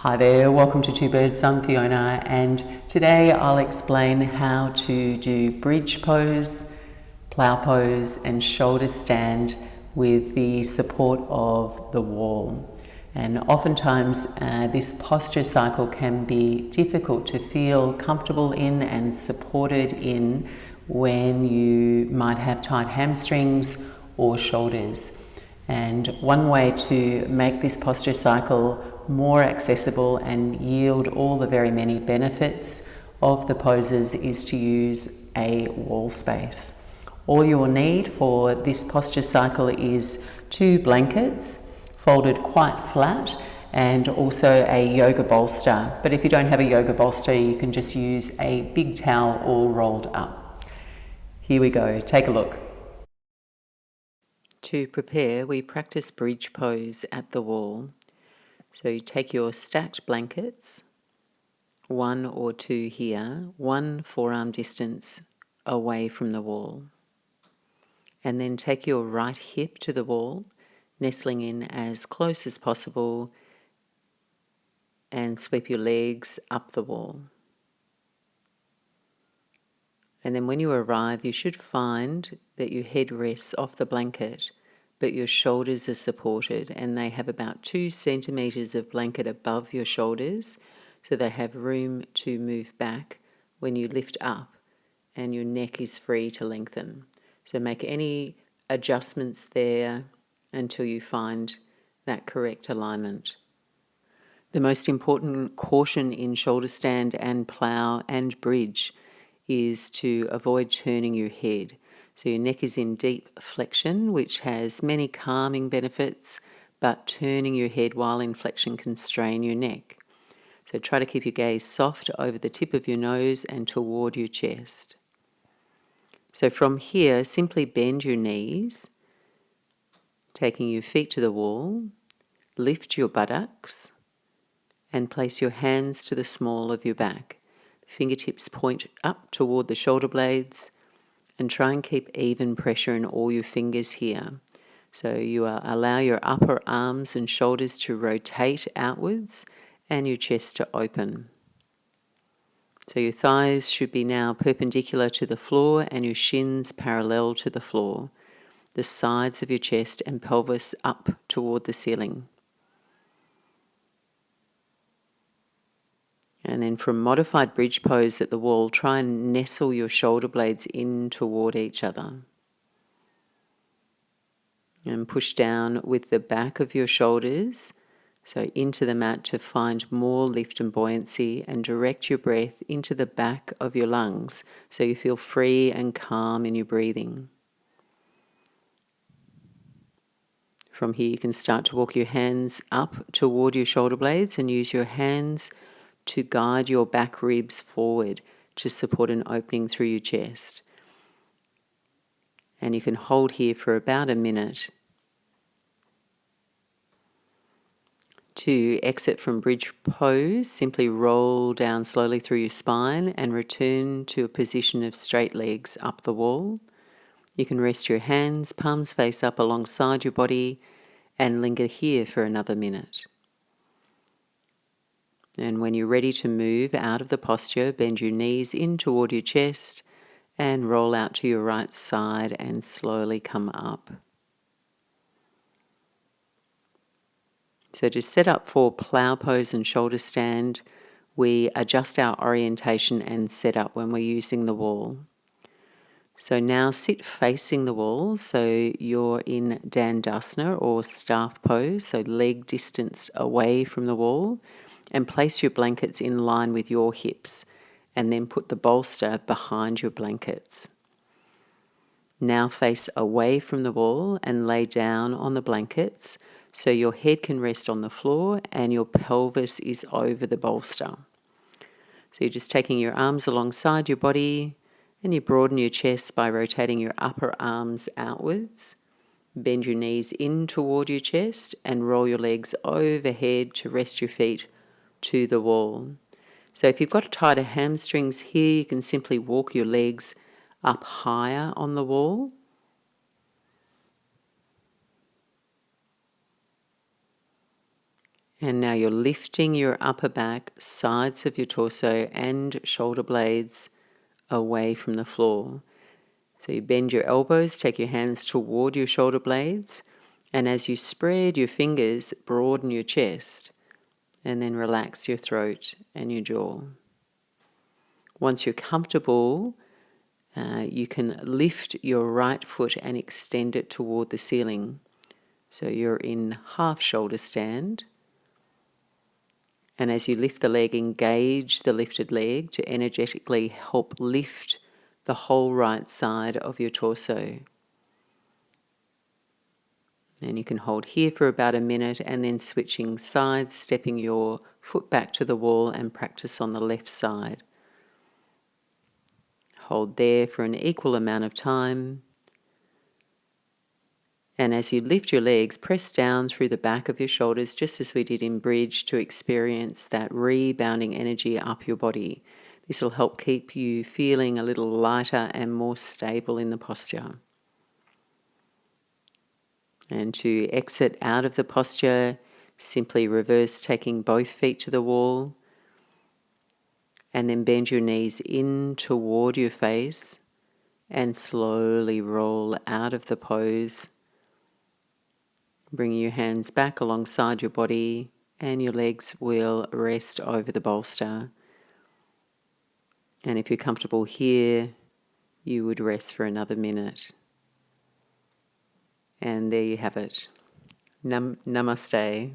Hi there, welcome to Two Birds. I'm Fiona, and today I'll explain how to do bridge pose, plough pose and shoulder stand with the support of the wall. And oftentimes this posture cycle can be difficult to feel comfortable in and supported in when you might have tight hamstrings or shoulders. And one way to make this posture cycle more accessible and yield all the very many benefits of the poses is to use a wall space. All you will need for this posture cycle is 2 blankets folded quite flat and also a yoga bolster. But if you don't have a yoga bolster, you can just use a big towel all rolled up. Here we go, take a look. To prepare, we practice bridge pose at the wall. So you take your stacked blankets, 1 or 2 here, 1 forearm distance away from the wall. And then take your right hip to the wall, nestling in as close as possible, and sweep your legs up the wall. And then when you arrive, you should find that your head rests off the blanket, but your shoulders are supported, and they have about 2 centimetres of blanket above your shoulders, so they have room to move back when you lift up, and your neck is free to lengthen. So make any adjustments there until you find that correct alignment. The most important caution in shoulder stand and plough and bridge is to avoid turning your head. So your neck is in deep flexion, which has many calming benefits, but turning your head while in flexion can strain your neck. So try to keep your gaze soft over the tip of your nose and toward your chest. So from here, simply bend your knees, taking your feet to the wall, lift your buttocks, and place your hands to the small of your back. Fingertips point up toward the shoulder blades, and try and keep even pressure in all your fingers here. So you allow your upper arms and shoulders to rotate outwards and your chest to open. So your thighs should be now perpendicular to the floor and your shins parallel to the floor. The sides of your chest and pelvis up toward the ceiling. And then from modified bridge pose at the wall, try and nestle your shoulder blades in toward each other. And push down with the back of your shoulders, so into the mat to find more lift and buoyancy, and direct your breath into the back of your lungs so you feel free and calm in your breathing. From here you can start to walk your hands up toward your shoulder blades and use your hands to guide your back ribs forward to support an opening through your chest. And you can hold here for about a minute. To exit from bridge pose, simply roll down slowly through your spine and return to a position of straight legs up the wall. You can rest your hands, palms face up alongside your body, and linger here for another minute. And when you're ready to move out of the posture, bend your knees in toward your chest and roll out to your right side and slowly come up. So to set up for plough pose and shoulder stand, we adjust our orientation and set up when we're using the wall. So now sit facing the wall, so you're in Dandasana or staff pose, so leg distanced away from the wall, and place your blankets in line with your hips, and then put the bolster behind your blankets. Now face away from the wall and lay down on the blankets so your head can rest on the floor and your pelvis is over the bolster. So you're just taking your arms alongside your body, and you broaden your chest by rotating your upper arms outwards. Bend your knees in toward your chest and roll your legs overhead to rest your feet to the wall. So if you've got tighter hamstrings here, you can simply walk your legs up higher on the wall. And now you're lifting your upper back, sides of your torso and shoulder blades away from the floor. So you bend your elbows, take your hands toward your shoulder blades, and as you spread your fingers, broaden your chest, and then relax your throat and your jaw. Once you're comfortable, you can lift your right foot and extend it toward the ceiling. So you're in half shoulder stand. And as you lift the leg, engage the lifted leg to energetically help lift the whole right side of your torso. And you can hold here for about a minute and then switching sides, stepping your foot back to the wall and practice on the left side. Hold there for an equal amount of time. And as you lift your legs, press down through the back of your shoulders, just as we did in bridge, to experience that rebounding energy up your body. This will help keep you feeling a little lighter and more stable in the posture. And to exit out of the posture, simply reverse, taking both feet to the wall, and then bend your knees in toward your face and slowly roll out of the pose. Bringing your hands back alongside your body, and your legs will rest over the bolster. And if you're comfortable here, you would rest for another minute. And there you have it. Namaste.